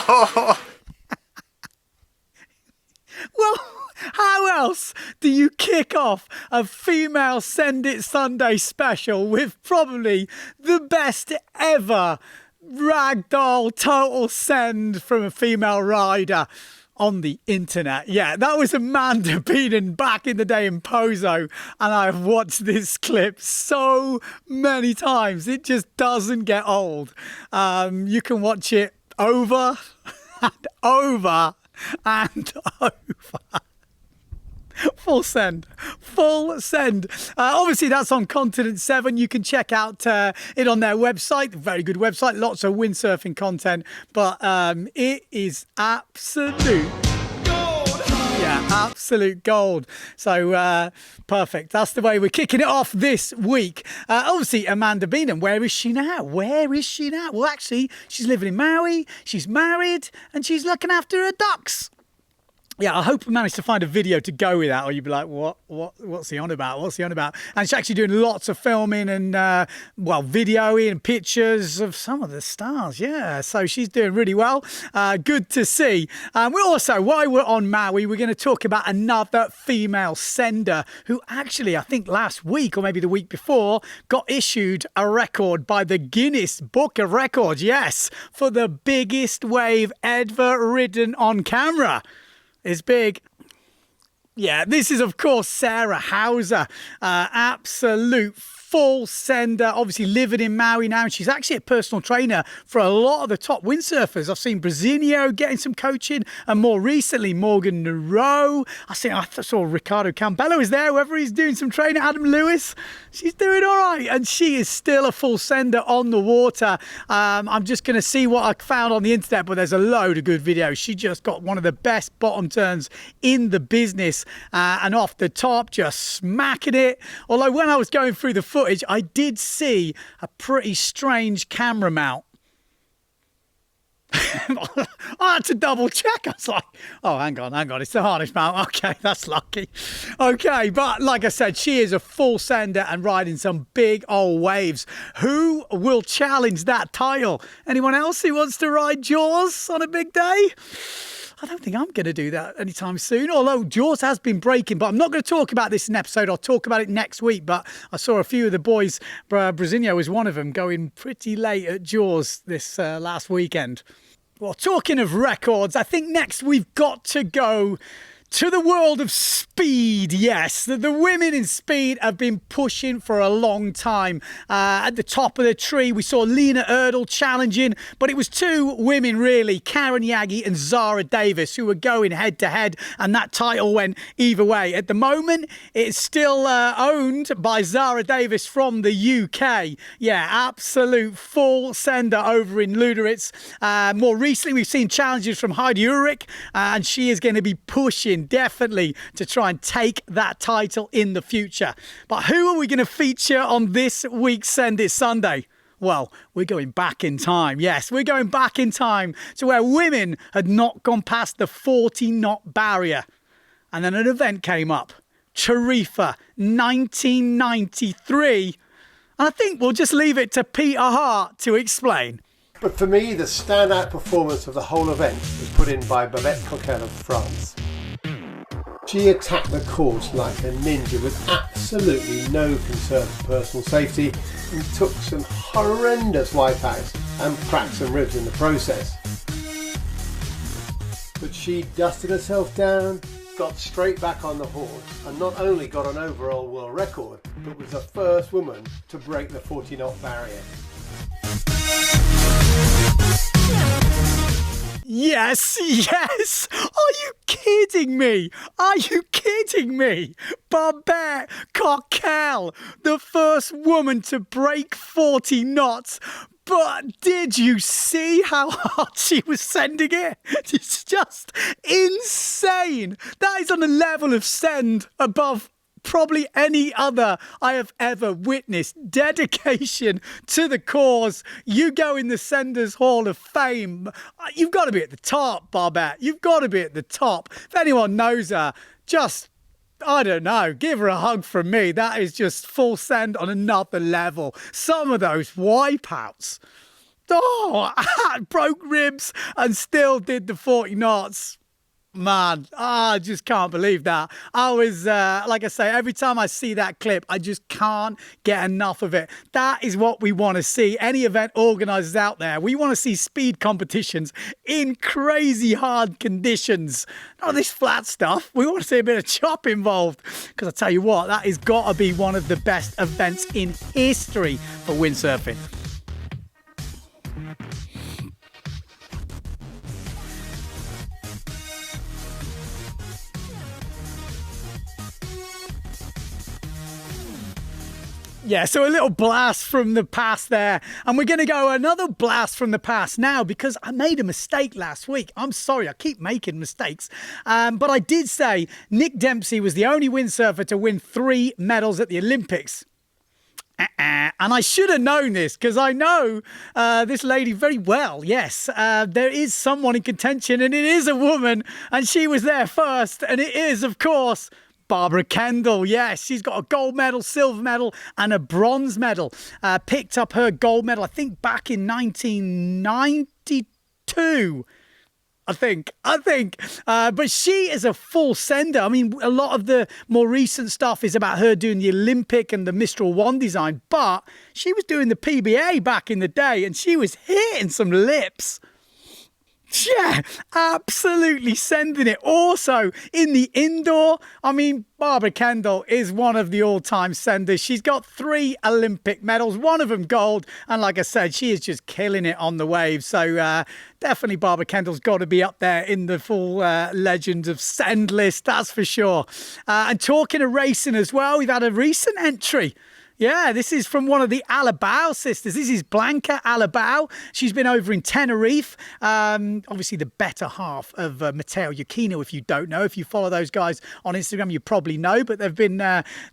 Well, how else do you kick off a female Send It Sunday special with probably the best ever ragdoll total send from a female rider on the internet? Yeah, that was Amanda Beaton back in the day in Pozo, and I've watched this clip so many times. It just doesn't get old. You can watch it over and over and over. Full send. Obviously, that's on Continent 7. You can check out it on their website. Very good website. Lots of windsurfing content. But it is absolute gold. Yeah, absolute gold. So, perfect. That's the way we're kicking it off this week. Obviously, Amanda Beaton, where is she now? Well, actually, she's living in Maui. She's married. And she's looking after her ducks. Yeah, I hope I managed to find a video to go with that, or you'd be like, what's he on about? And she's actually doing lots of filming and, videoing and pictures of some of the stars. Yeah, so she's doing really well. Good to see. We're also, while we're on Maui, we're going to talk about another female sender who actually, I think last week or maybe the week before, got issued a record by the Guinness Book of Records. Yes, for the biggest wave ever ridden on camera. Is big. Yeah, this is, of course, Sarah Hauser. Absolute full sender, obviously living in Maui now. And she's actually a personal trainer for a lot of the top windsurfers. I've seen Brazinho getting some coaching, and more recently, Morgan Nero. I saw Ricardo Campbell is there, whoever he's doing some training, Adam Lewis. She's doing all right, and she is still a full sender on the water. I'm just going to see what I found on the internet, but there's a load of good videos. She just got one of the best bottom turns in the business, and off the top, just smacking it. Although when I was going through the footage, I did see a pretty strange camera mount. I had to double check. I was like, oh, hang on. It's the harness mount. Okay, that's lucky. Okay, but like I said, she is a full sender and riding some big old waves. Who will challenge that title? Anyone else who wants to ride Jaws on a big day? I don't think I'm going to do that anytime soon, although Jaws has been breaking. But I'm not going to talk about this in an episode. I'll talk about it next week. But I saw a few of the boys, Brazinho was one of them, going pretty late at Jaws this last weekend. Well, talking of records, I think next we've got to go to the world of speed. Yes, the women in speed have been pushing for a long time. At the top of the tree, we saw Lena Erdl challenging, but it was two women really, Karen Yagi and Zara Davis, who were going head to head, and that title went either way. At the moment, it's still owned by Zara Davis from the UK. Yeah, absolute full sender over in Luderitz. More recently, we've seen challenges from Heidi Ulrich, and she is going to be pushing definitely to try and take that title in the future. But who are we going to feature on this week's Send It Sunday? Well, we're going back in time. Yes, we're going back in time to where women had not gone past the 40-knot barrier. And then an event came up. Tarifa, 1993. And I think we'll just leave it to Peter Hart to explain. But for me, the standout performance of the whole event was put in by Babette Coquel of France. She attacked the course like a ninja with absolutely no concern for personal safety and took some horrendous wipeouts and cracked some ribs in the process. But she dusted herself down, got straight back on the horse, and not only got an overall world record, but was the first woman to break the 40-knot barrier. Yes. Are you kidding me? Babette Coquel, the first woman to break 40 knots. But did you see how hard she was sending it? It's just insane. That is on a level of send above probably any other I have ever witnessed. Dedication to the cause. You go in the Senders Hall of Fame. You've got to be at the top, Babette. You've got to be at the top. If anyone knows her, just, I don't know, give her a hug from me. That is just full send on another level. Some of those wipeouts. broke ribs and still did the 40 knots. Man, I just can't believe that. I was, like I say, every time I see that clip, I just can't get enough of it. That is what we want to see. Any event organisers out there, we want to see speed competitions in crazy hard conditions. Not this flat stuff. We want to see a bit of chop involved. Because I tell you what, that has got to be one of the best events in history for windsurfing. Yeah, so a little blast from the past there. And we're going to go another blast from the past now because I made a mistake last week. I'm sorry, I keep making mistakes. But I did say Nick Dempsey was the only windsurfer to win 3 medals at the Olympics. And I should have known this because I know this lady very well. Yes, there is someone in contention and it is a woman and she was there first. And it is, of course, Barbara Kendall. Yes, she's got a gold medal, silver medal and a bronze medal. Picked up her gold medal, I think, back in 1992. I think. But she is a full sender. I mean, a lot of the more recent stuff is about her doing the Olympic and the Mistral 1 design, but she was doing the PBA back in the day and she was hitting some lips. Yeah, absolutely sending it. Also, in the indoor, I mean, Barbara Kendall is one of the all-time senders. She's got 3 Olympic medals, one of them gold. And like I said, she is just killing it on the waves. So definitely Barbara Kendall's got to be up there in the full Legends of Send list, that's for sure. And talking of racing as well, we've had a recent entry. Yeah, this is from one of the Alabao sisters. This is Blanca Alabao. She's been over in Tenerife. Obviously, the better half of Matteo Iuchino, if you don't know. If you follow those guys on Instagram, you probably know. But they've been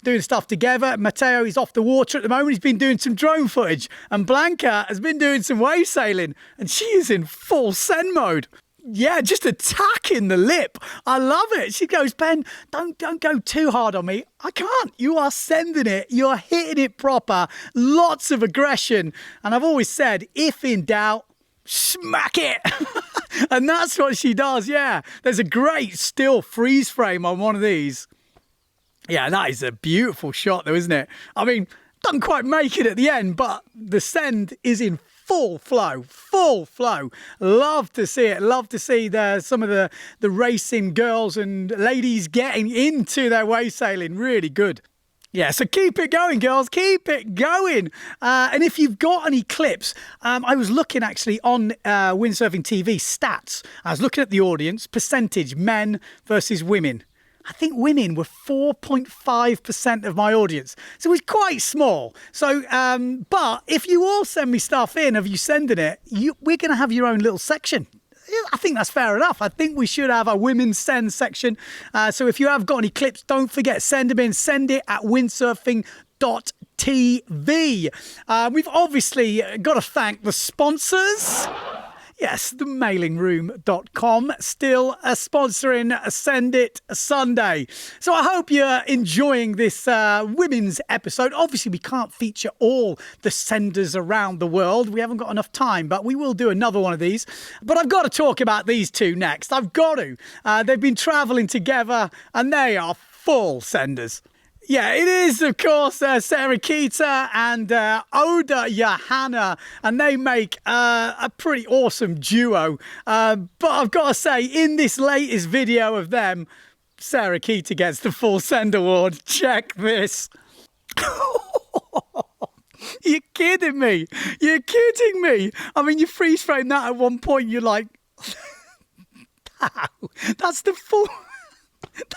doing stuff together. Matteo is off the water at the moment. He's been doing some drone footage. And Blanca has been doing some wave sailing. And she is in full send mode. Yeah, just attacking the lip. I love it. She goes, Ben, don't go too hard on me. I can't. You are sending it. You are hitting it proper. Lots of aggression. And I've always said, if in doubt, smack it. And that's what she does, yeah. There's a great still freeze frame on one of these. Yeah, that is a beautiful shot though, isn't it? I mean, doesn't quite make it at the end, but the send is in full flow. Love to see it. Love to see some of the racing girls and ladies getting into their wave sailing. Really good. Yeah, so keep it going, girls. Keep it going. And if you've got any clips, I was looking actually on Windsurfing.TV stats. I was looking at the audience, percentage, men versus women. I think women were 4.5% of my audience. So it was quite small. So, but if you all send me stuff in of you sending it, we're going to have your own little section. I think that's fair enough. I think we should have a women's send section. So if you have got any clips, don't forget, send them in. Send it at Windsurfing.TV. We've obviously got to thank the sponsors. Yes, the mailingroom.com still sponsoring Send It Sunday. So I hope you're enjoying this women's episode. Obviously, we can't feature all the senders around the world. We haven't got enough time, but we will do another one of these. But I've got to talk about these two next. I've got to. They've been travelling together and they are full senders. Yeah, it is, of course, Sarah Keita and Oda Johanna, and they make a pretty awesome duo. But I've got to say, in this latest video of them, Sarah Keita gets the full send award. Check this. You're kidding me. You're kidding me. I mean, you freeze frame that at one point, you're like, that's the full...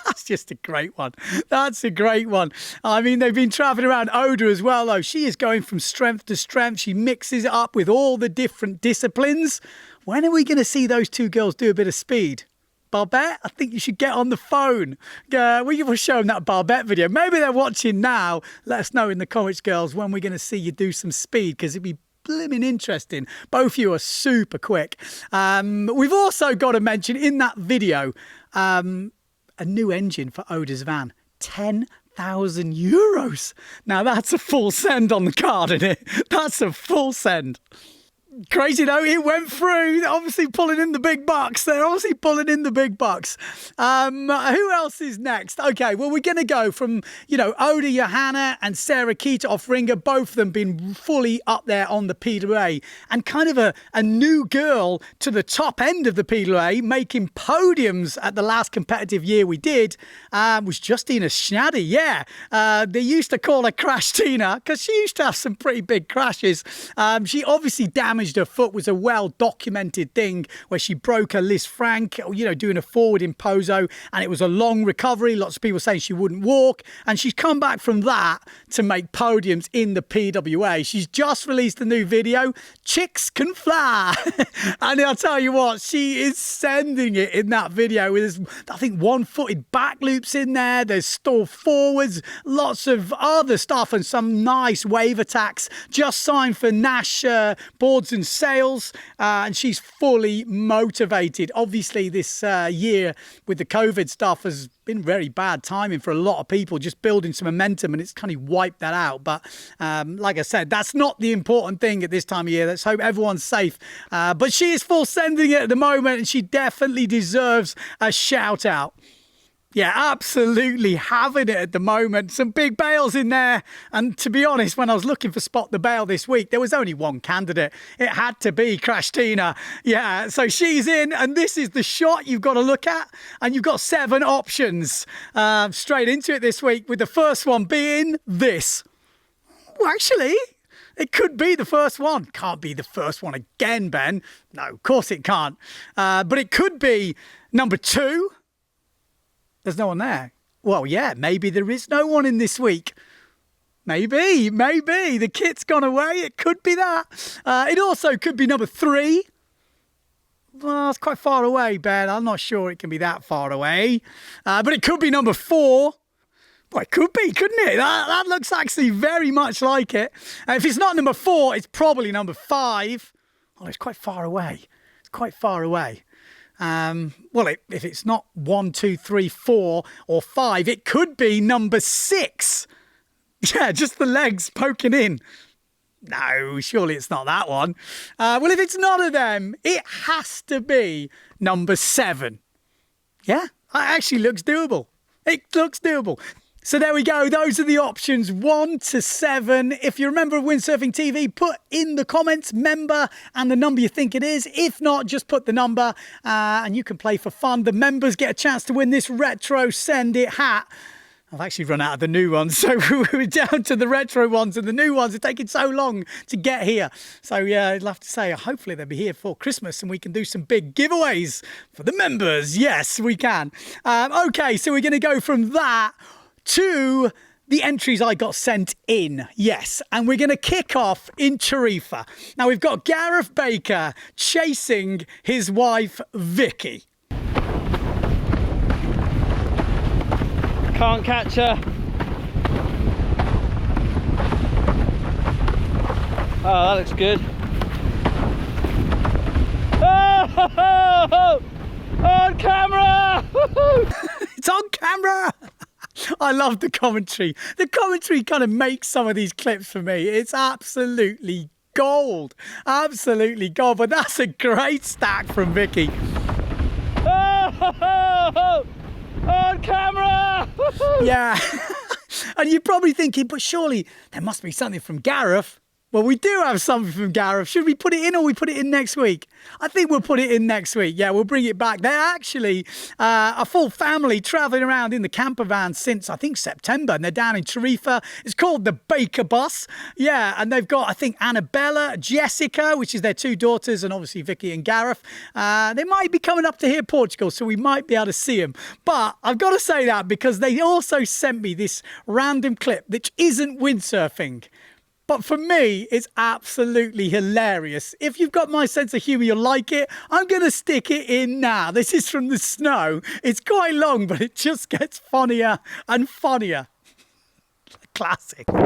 That's just a great one. That's a great one. I mean, they've been travelling around Oda as well, though. She is going from strength to strength. She mixes it up with all the different disciplines. When are we going to see those two girls do a bit of speed? Barbette, I think you should get on the phone. We will show them that Barbette video. Maybe they're watching now. Let us know in the comments, girls, when we're going to see you do some speed, because it'd be blimmin' interesting. Both of you are super quick. We've also got to mention in that video... a new engine for Oda's van, €10,000. Now that's a full send on the card, isn't it? That's a full send. Crazy though, it went through. They're obviously pulling in the big bucks. Who else is next? Okay, well, we're going to go from, Oda Johanna and Sarah Keita off Ringer, both of them being fully up there on the PWA. And kind of a new girl to the top end of the PWA, making podiums at the last competitive year we did, was Justina Schnaddy. Yeah, they used to call her Crash Tina because she used to have some pretty big crashes. She obviously damaged her foot, was a well-documented thing where she broke her Liz Frank, doing a forward in Pozo, and it was a long recovery. Lots of people saying she wouldn't walk, and she's come back from that to make podiums in the PWA. She's just released a new video, Chicks Can Fly. And I'll tell you what, she is sending it in that video. There's, I think, one-footed back loops in there. There's stall forwards, lots of other stuff, and some nice wave attacks. Just signed for Nash Boards and Sales, and she's fully motivated. Obviously, this year with the COVID stuff has been very bad timing for a lot of people, just building some momentum, and it's kind of wiped that out. But like I said, that's not the important thing at this time of year. Let's hope everyone's safe. But she is full sending it at the moment, and she definitely deserves a shout out. Yeah, absolutely having it at the moment. Some big bails in there. And to be honest, when I was looking for Spot the Bail this week, there was only one candidate. It had to be Crash Tina. Yeah, so she's in, and this is the shot you've got to look at. And you've got 7 options straight into it this week, with the first one being this. Well, actually, it could be the first one. Can't be the first one again, Ben. No, of course it can't. But it could be number 2. There's no one there. Well, yeah, maybe there is no one in this week. Maybe. The kit's gone away. It could be that. It also could be number 3. Well, it's quite far away, Ben. I'm not sure it can be that far away. But it could be number 4. Well, it could be, couldn't it? That looks actually very much like it. If it's not number 4, it's probably number 5. Oh, it's quite far away. Well, if it's not 1, 2, 3, 4 or 5, it could be number 6. Yeah, just the legs poking in. No, surely it's not that one. Well, if it's none of them, it has to be number 7. Yeah, it actually looks doable. It looks doable. So there we go. Those are the options 1 to 7. If you remember Windsurfing.TV, put in the comments member and the number you think it is. If not, just put the number and you can play for fun. The members get a chance to win this retro Send It hat. I've actually run out of the new ones, so we're down to the retro ones, and the new ones are taking so long to get here. So yeah, I'd love to say hopefully they'll be here for Christmas and we can do some big giveaways for the members. Yes, we can. Okay, so we're going to go from that to the entries I got sent in. Yes, and we're going to kick off in Tarifa. Now, we've got Gareth Baker chasing his wife, Vicky. Can't catch her. Oh, that looks good. Oh, on camera! It's on camera! I love the commentary. The commentary kind of makes some of these clips for me. It's absolutely gold. Absolutely gold. But that's a great stack from Vicky. Oh, on camera! Yeah. And you're probably thinking, but surely there must be something from Gareth. Well, we do have something from Gareth. Should we put it in or we put it in next week? I think we'll put it in next week. Yeah, we'll bring it back. They're actually a full family travelling around in the camper van since, I think, September. And they're down in Tarifa. It's called the Baker Bus. Yeah, and they've got, I think, Annabella, Jessica, which is their 2 daughters, and obviously Vicky and Gareth. They might be coming up to here, Portugal, so we might be able to see them. But I've got to say that because they also sent me this random clip that isn't windsurfing. But for me, it's absolutely hilarious. If you've got my sense of humour, you'll like it. I'm going to stick it in now. This is from the snow. It's quite long, but it just gets funnier and funnier. Classic. What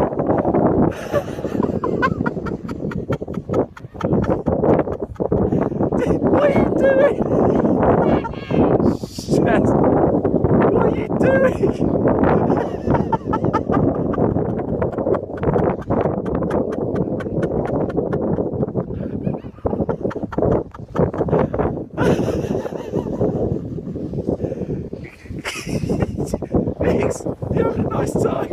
are you doing? Shit. What are you doing? Thanks. You having a nice time?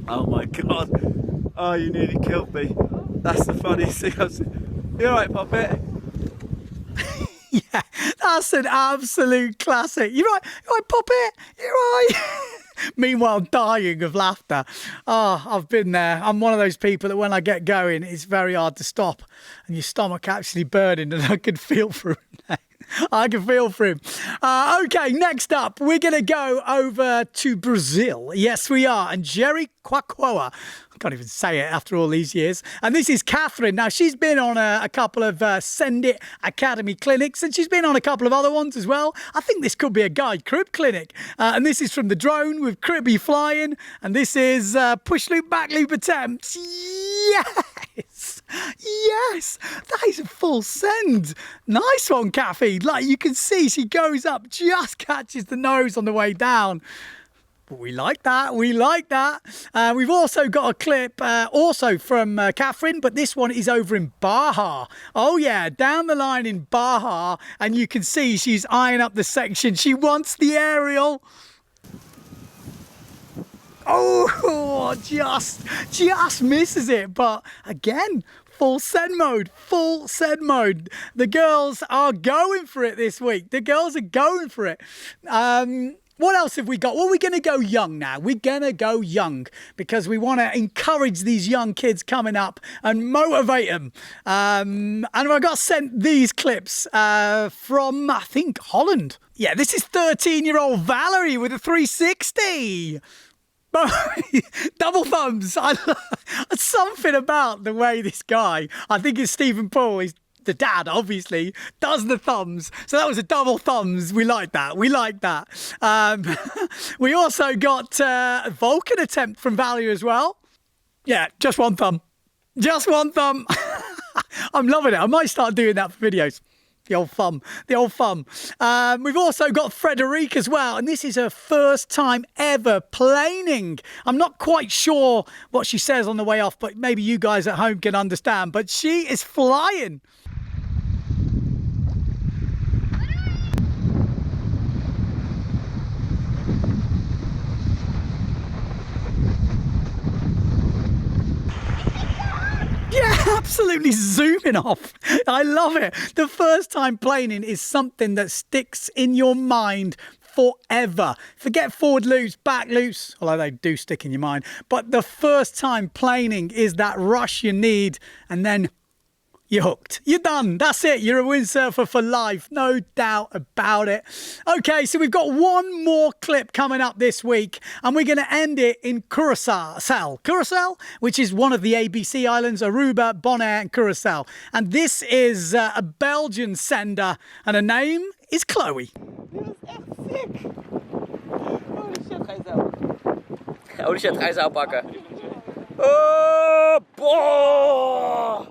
Oh my God. Oh, you nearly killed me. That's the funniest thing I've seen. You alright, Puppet? Yeah, that's an absolute classic. You're right, Puppet? You're right. Meanwhile, dying of laughter. Oh, I've been there. I'm one of those people that when I get going, it's very hard to stop. And your stomach actually burning, and I can feel for him. I can feel for him. Okay, next up, we're going to go over to Brazil. Yes, we are. And Jerry Quaquoa. I can't even say it after all these years. And this is Catherine. Now, she's been on a couple of Send It Academy clinics, and she's been on a couple of other ones as well. I think this could be a guide crib clinic. And this is from the drone with Cribby flying. And this is push loop, back loop attempts. Yes! Yes! That is a full send. Nice one, Kathy. Like you can see, she goes up, just catches the nose on the way down. But we like that. We like that. We've also got a clip also from Catherine, but this one is over in Baja. Oh, yeah, down the line in Baja. And you can see she's eyeing up the section. She wants the aerial. Oh, just misses it. But again, full send mode, full send mode. The girls are going for it this week. The girls are going for it. What else have we got? Well, we're going to go young now. We're going to go young because we want to encourage these young kids coming up and motivate them. And I got sent these clips from, I think, Holland. Yeah, this is 13-year-old Valerie with a 360. Double thumbs. Something about the way this guy, I think it's Stephen Paul, he's the dad, obviously, does the thumbs. So that was a double thumbs. We like that. We like that. We also got a Vulcan attempt from Valerie as well. Yeah, just one thumb. Just one thumb. I'm loving it. I might start doing that for videos. The old thumb. The old thumb. We've also got Frederique as well. And this is her first time ever planing. I'm not quite sure what she says on the way off, but maybe you guys at home can understand. But she is flying. Yeah, absolutely zooming off. I love it. The first time planing is something that sticks in your mind forever. Forget forward loops, back loops, although they do stick in your mind. But the first time planing is that rush you need, and then you're hooked. You're done. That's it. You're a windsurfer for life. No doubt about it. Okay, so we've got one more clip coming up this week, and we're going to end it in Curacao, which is one of the ABC islands, Aruba, Bonaire, and Curacao. And this is a Belgian sender, and her name is Chloe. Holy shit, ga je zo pakken. Oh, boah!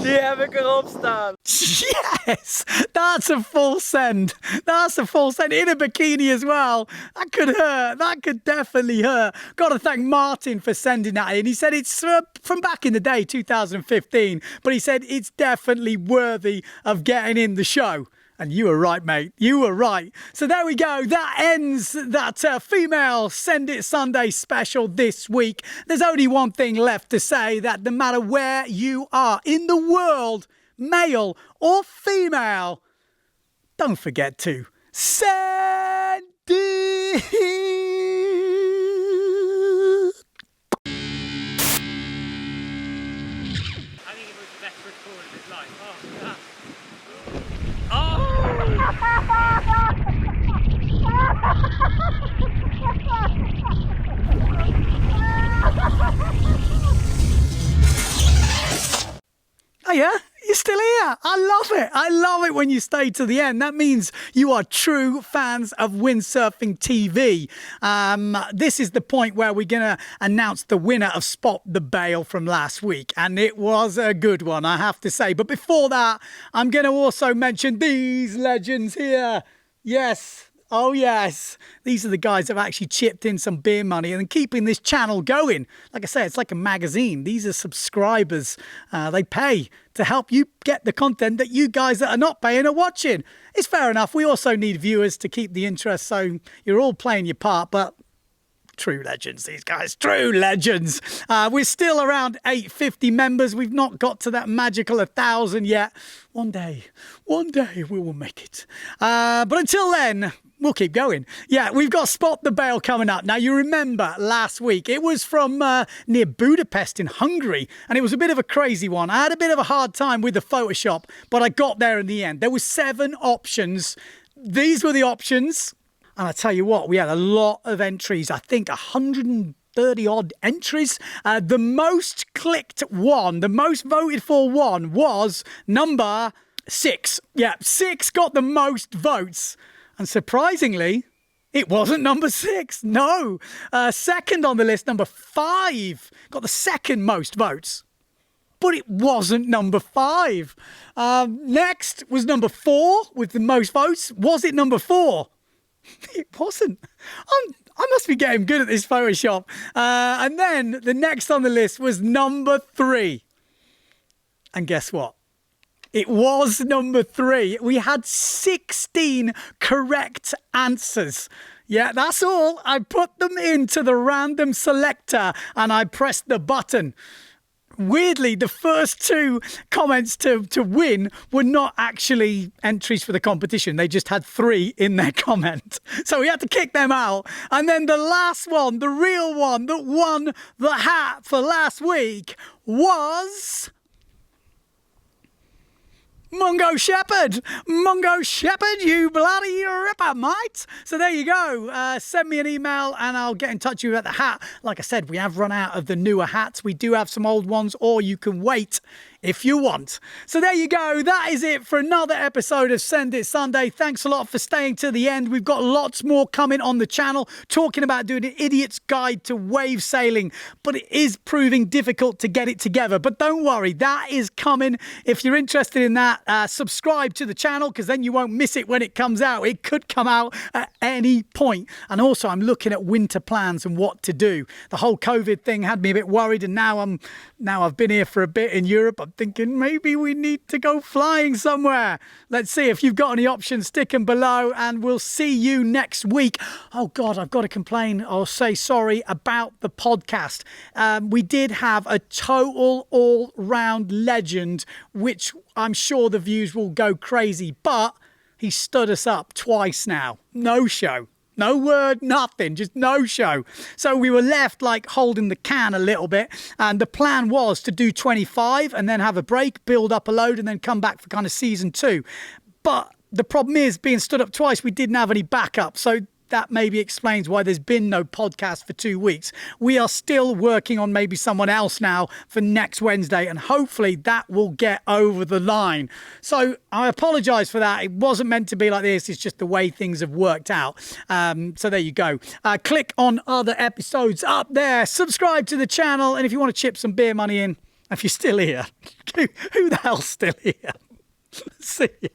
Die heb ik erop staan. Yes, that's a full send. That's a full send in a bikini as well. That could hurt. That could definitely hurt. Got to thank Martin for sending that in. He said it's from back in the day, 2015, but he said it's definitely worthy of getting in the show. And you were right, mate. You were right. So there we go. That ends that female Send It Sunday special this week. There's only one thing left to say, that no matter where you are in the world, male or female, don't forget to send it. I think it was the best record of his life. Oh, that. Yeah, I love it. I love it when you stay to the end. That means you are true fans of Windsurfing.TV. This is the point where we're going to announce the winner of Spot the Bail from last week. And it was a good one, I have to say. But before that, I'm going to also mention these legends here. Yes. Oh, yes. These are the guys that have actually chipped in some beer money and keeping this channel going. Like I say, it's like a magazine. These are subscribers. They pay to help you get the content that you guys that are not paying are watching. It's fair enough. We also need viewers to keep the interest, so you're all playing your part, but true legends, these guys, true legends. We're still around 850 members. We've not got to that magical 1,000 yet. One day we will make it. But until then, we'll keep going. Yeah, we've got Spot the Bail coming up. Now, you remember last week, it was from near Budapest in Hungary, and it was a bit of a crazy one. I had a bit of a hard time with the Photoshop, but I got there in the end. There were 7 options. These were the options. And I tell you what, we had a lot of entries. I think 130 odd entries. The most clicked one, the most voted for one was number 6. Yeah, 6 got the most votes. And surprisingly, it wasn't number 6. No. Second on the list, number 5 got the second most votes. But it wasn't number 5. Next was number 4 with the most votes. Was it number 4? It wasn't. I must be getting good at this Photoshop. And then the next on the list was number 3. And guess what? It was number 3. We had 16 correct answers. Yeah, that's all. I put them into the random selector and I pressed the button. Weirdly, the first 2 comments to win were not actually entries for the competition. They just had 3 in their comment. So we had to kick them out. And then the last one, the real one that won the hat for last week was Mungo Shepherd. Mungo Shepherd, you bloody ripper, mate. So there you go. Send me an email and I'll get in touch with you about the hat. Like I said, we have run out of the newer hats. We do have some old ones, or you can wait if you want. So there you go. That is it for another episode of Send It Sunday. Thanks a lot for staying to the end. We've got lots more coming on the channel, talking about doing an idiot's guide to wave sailing, but it is proving difficult to get it together. But don't worry, that is coming. If you're interested in that, subscribe to the channel, because then you won't miss it when it comes out. It could come out at any point. And also, I'm looking at winter plans and what to do. The whole COVID thing had me a bit worried, and now I've been here for a bit in Europe. I'm thinking maybe we need to go flying somewhere. Let's see. If you've got any options, stick them below, and we'll see you next week. Oh God, I've got to complain or say sorry about the podcast. We did have a total all-round legend, which I'm sure the views will go crazy, but he stood us up twice now. No show. No word, nothing, just no show. So we were left like holding the can a little bit. And the plan was to do 25 and then have a break, build up a load, and then come back for kind of season 2. But the problem is, being stood up twice, we didn't have any backup. So that maybe explains why there's been no podcast for 2 weeks. We are still working on maybe someone else now for next Wednesday, and hopefully that will get over the line. So I apologise for that. It wasn't meant to be like this. It's just the way things have worked out. So there you go. Click on other episodes up there. Subscribe to the channel. And if you want to chip some beer money in, if you're still here, who the hell's still here? See ya.